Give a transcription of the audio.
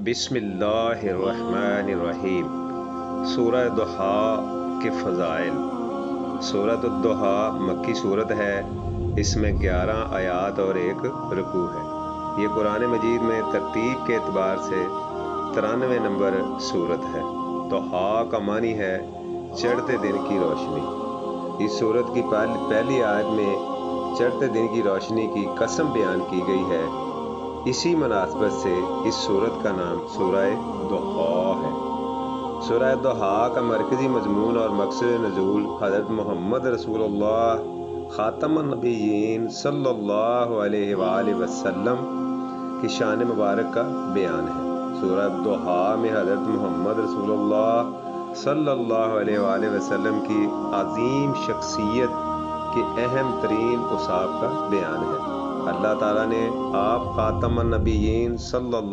बिस्मिल्लाहिर्रहमानिर्रहीम। सूरह दुहा के फ़ज़ाइल। सूरत दुहा मक्की सूरत है। इसमें 11 आयात और एक रुकू है। ये कुरान मजीद में तरतीब के एतबार से 93 नंबर सूरत है। दुहा का मानी है चढ़ते दिन की रोशनी। इस सूरत की पहली आयत में चढ़ते दिन की रोशनी की कसम बयान की गई है। इसी मुनासबत से इस सूरत का नाम सूरह दुहा है। सूरह दुहा का मरकज़ी मजमून और मकसद नज़ूल हज़रत मोहम्मद रसूलुल्लाह ख़ातमुन नबिय्यीन सल्लल्लाहु अलैहि वसल्लम की शान मुबारक का बयान है। सूरह दुहा में हज़रत मोहम्मद रसूलुल्लाह सल्लल्लाहु अलैहि वसल्लम की अजीम शख्सियत के अहम तरीन औसाफ का बयान है। अल्लाह ताला ने आप ख़ातमुन नबिय्यीन सल्लल्लाहु